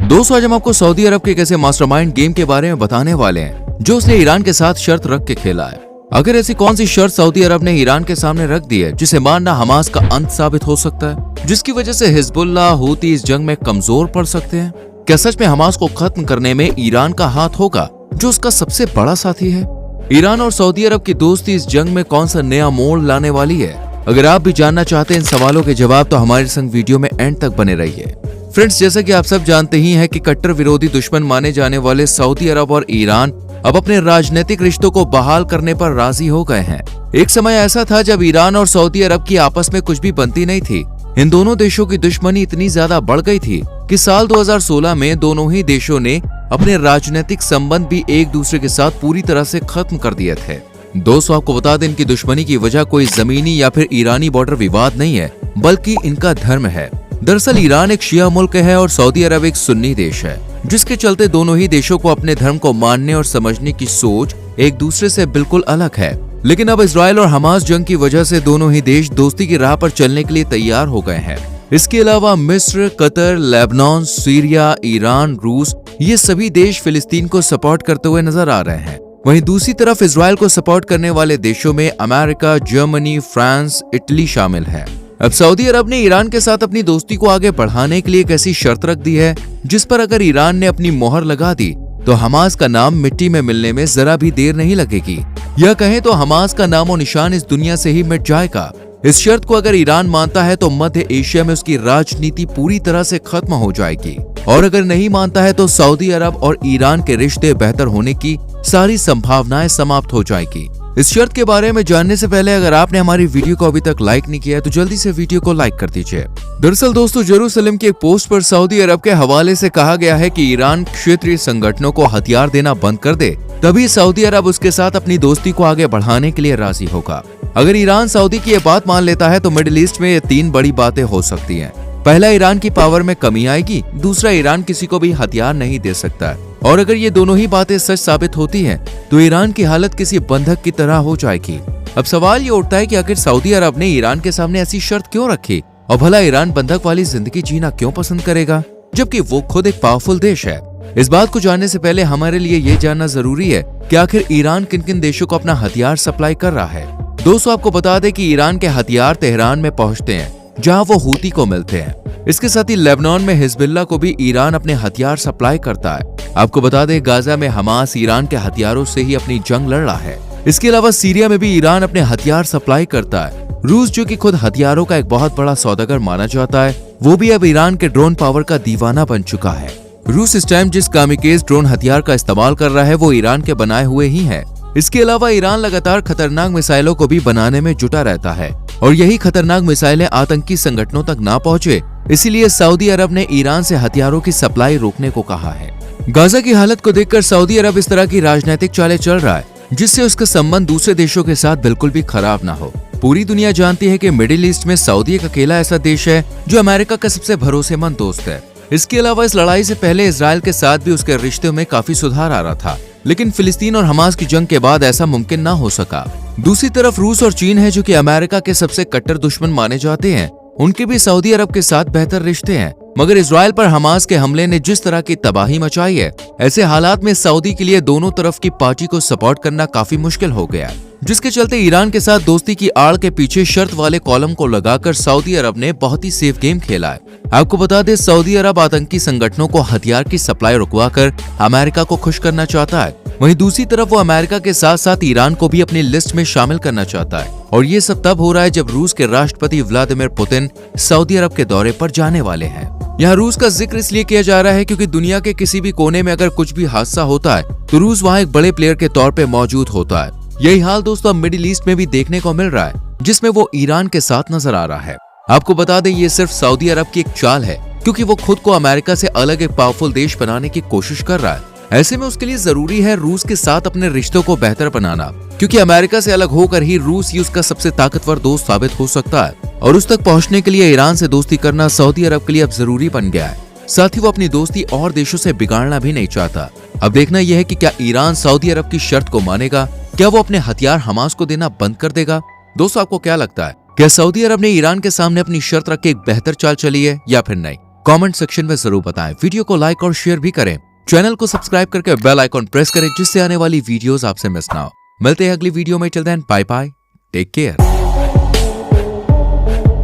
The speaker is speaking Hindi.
दोस्तों, आज हम आपको सऊदी अरब के एक ऐसे मास्टरमाइंड गेम के बारे में बताने वाले हैं जो उसने ईरान के साथ शर्त रख के खेला है। अगर ऐसी कौन सी शर्त सऊदी अरब ने ईरान के सामने रख दी है जिसे मानना हमास का अंत साबित हो सकता है, जिसकी वजह से हिजबुल्लाह हूती इस जंग में कमजोर पड़ सकते हैं? क्या सच में हमास को खत्म करने में ईरान का हाथ होगा जो उसका सबसे बड़ा साथी है? ईरान और सऊदी अरब की दोस्ती इस जंग में कौन सा नया मोड़ लाने वाली है? अगर आप भी जानना चाहते हैं इन सवालों के जवाब तो हमारे संग वीडियो में एंड तक बने रहिए। फ्रेंड्स, जैसा कि आप सब जानते ही हैं कि कट्टर विरोधी दुश्मन माने जाने वाले सऊदी अरब और ईरान अब अपने राजनीतिक रिश्तों को बहाल करने पर राजी हो गए हैं। एक समय ऐसा था जब ईरान और सऊदी अरब की आपस में कुछ भी बनती नहीं थी। इन दोनों देशों की दुश्मनी इतनी ज्यादा बढ़ गई थी कि साल 2016 में दोनों ही देशों ने अपने राजनीतिक संबंध भी एक दूसरे के साथ पूरी तरह से खत्म कर दिए थे। दोस्तों, आपको बता दें, इनकी दुश्मनी की वजह कोई जमीनी या फिर ईरानी बॉर्डर विवाद नहीं है, बल्कि इनका धर्म है। दरअसल ईरान एक शिया मुल्क है और सऊदी अरब एक सुन्नी देश है, जिसके चलते दोनों ही देशों को अपने धर्म को मानने और समझने की सोच एक दूसरे से बिल्कुल अलग है। लेकिन अब इजराइल और हमास जंग की वजह से दोनों ही देश दोस्ती की राह पर चलने के लिए तैयार हो गए हैं। इसके अलावा मिस्र, कतर, लेबनान, सीरिया, ईरान, रूस, ये सभी देश फिलिस्तीन को सपोर्ट करते हुए नजर आ रहे हैं। वहीं दूसरी तरफ इजराइल को सपोर्ट करने वाले देशों में अमेरिका, जर्मनी, फ्रांस, इटली शामिल है। अब सऊदी अरब ने ईरान के साथ अपनी दोस्ती को आगे बढ़ाने के लिए एक ऐसी शर्त रख दी है जिस पर अगर ईरान ने अपनी मोहर लगा दी तो हमास का नाम मिट्टी में मिलने में जरा भी देर नहीं लगेगी। यह कहें तो हमास का नामो निशान इस दुनिया से ही मिट जाएगा। इस शर्त को अगर ईरान मानता है तो मध्य एशिया में उसकी राजनीति पूरी तरह से खत्म हो जाएगी, और अगर नहीं मानता है तो सऊदी अरब और ईरान के रिश्ते बेहतर होने की सारी संभावनाएं समाप्त हो जाएगी। इस शर्त के बारे में जानने से पहले अगर आपने हमारी वीडियो को अभी तक लाइक नहीं किया है तो जल्दी से वीडियो को लाइक कर दीजिए। दरअसल दोस्तों, जेरूसलम की एक पोस्ट पर सऊदी अरब के हवाले से कहा गया है कि ईरान क्षेत्रीय संगठनों को हथियार देना बंद कर दे, तभी सऊदी अरब उसके साथ अपनी दोस्ती को आगे बढ़ाने के लिए राजी होगा। अगर ईरान सऊदी की ये बात मान लेता है तो मिडिल ईस्ट में ये 3 बड़ी बातें हो सकती हैं। पहला, ईरान की पावर में कमी आएगी। दूसरा, ईरान किसी को भी हथियार नहीं दे सकता, और अगर ये दोनों ही बातें सच साबित होती हैं तो ईरान की हालत किसी बंधक की तरह हो जाएगी। अब सवाल ये उठता है कि आखिर सऊदी अरब ने ईरान के सामने ऐसी शर्त क्यों रखी, और भला ईरान बंधक वाली जिंदगी जीना क्यों पसंद करेगा, जबकि वो खुद एक पावरफुल देश है। इस बात को जानने से पहले हमारे लिए ये जानना जरूरी है कि आखिर ईरान किन किन देशों को अपना हथियार सप्लाई कर रहा है। दोस्तों, आपको बता दें कि ईरान के हथियार तेहरान में पहुंचते हैं, जहां वो हूती को मिलते हैं। इसके साथ ही लेबनान में हिजबुल्लाह को भी ईरान अपने हथियार सप्लाई करता है। आपको बता दें, गाजा में हमास ईरान के हथियारों से ही अपनी जंग लड़ रहा है। इसके अलावा सीरिया में भी ईरान अपने हथियार सप्लाई करता है। रूस, जो कि खुद हथियारों का एक बहुत बड़ा सौदागर माना जाता है, वो भी अब ईरान के ड्रोन पावर का दीवाना बन चुका है। रूस इस टाइम जिस कामिकेज ड्रोन हथियार का इस्तेमाल कर रहा है वो ईरान के बनाए हुए ही है। इसके अलावा ईरान लगातार खतरनाक मिसाइलों को भी बनाने में जुटा रहता है, और यही खतरनाक मिसाइलें आतंकी संगठनों तक ना पहुंचे, इसीलिए सऊदी अरब ने ईरान से हथियारों की सप्लाई रोकने को कहा है। गाजा की हालत को देखकर सऊदी अरब इस तरह की राजनीतिक चालें चल रहा है जिससे उसका संबंध दूसरे देशों के साथ बिल्कुल भी खराब ना हो। पूरी दुनिया जानती है कि मिडिल ईस्ट में सऊदी एक अकेला ऐसा देश है जो अमेरिका का सबसे भरोसेमंद दोस्त है। इसके अलावा इस लड़ाई से पहले इजराइल के साथ भी उसके रिश्ते में काफी सुधार आ रहा था, लेकिन फिलिस्तीन और हमास की जंग के बाद ऐसा मुमकिन ना हो सका। दूसरी तरफ रूस और चीन है, जो कि अमेरिका के सबसे कट्टर दुश्मन माने जाते हैं। उनके भी सऊदी अरब के साथ बेहतर रिश्ते हैं, मगर इजराइल पर हमास के हमले ने जिस तरह की तबाही मचाई है, ऐसे हालात में सऊदी के लिए दोनों तरफ की पार्टी को सपोर्ट करना काफी मुश्किल हो गया, जिसके चलते ईरान के साथ दोस्ती की आड़ के पीछे शर्त वाले कॉलम को लगाकर सऊदी अरब ने बहुत ही सेफ गेम खेला है। आपको बता दें, सऊदी अरब आतंकी संगठनों को हथियार की सप्लाई रुकवाकर अमेरिका को खुश करना चाहता है। वहीं दूसरी तरफ वो अमेरिका के साथ साथ ईरान को भी अपनी लिस्ट में शामिल करना चाहता है, और ये सब तब हो रहा है जब रूस के राष्ट्रपति व्लादिमीर पुतिन सऊदी अरब के दौरे पर जाने वाले हैं। यहाँ रूस का जिक्र इसलिए किया जा रहा है क्योंकि दुनिया के किसी भी कोने में अगर कुछ भी हादसा होता है तो रूस वहाँ एक बड़े प्लेयर के तौर पे मौजूद होता है। यही हाल दोस्तों अब मिडिल ईस्ट में भी देखने को मिल रहा है, जिसमें वो ईरान के साथ नजर आ रहा है। आपको बता दें, ये सिर्फ सऊदी अरब की एक चाल है, क्योंकि वो खुद को अमेरिका से अलग एक पावरफुल देश बनाने की कोशिश कर रहा है। ऐसे में उसके लिए जरूरी है रूस के साथ अपने रिश्तों को बेहतर बनाना, क्योंकि अमेरिका से अलग होकर ही रूस ही उसका सबसे ताकतवर दोस्त साबित हो सकता है, और उस तक पहुंचने के लिए ईरान से दोस्ती करना सऊदी अरब के लिए अब जरूरी बन गया है। साथ ही वो अपनी दोस्ती और देशों से बिगाड़ना भी नहीं चाहता। अब देखना यह है कि क्या ईरान सऊदी अरब की शर्त को मानेगा, क्या वो अपने हथियार हमास को देना बंद कर देगा। दोस्तों, आपको क्या लगता है, क्या सऊदी अरब ने ईरान के सामने अपनी शर्त रख के एक बेहतर चाल चली है या फिर नहीं? कमेंट सेक्शन में जरूर बताएं। वीडियो को लाइक और शेयर भी करें। चैनल को सब्सक्राइब करके बेल आइकॉन प्रेस करें जिससे आने वाली वीडियोस आपसे मिस ना हो। मिलते हैं अगली वीडियो में। Till then bye bye, take care.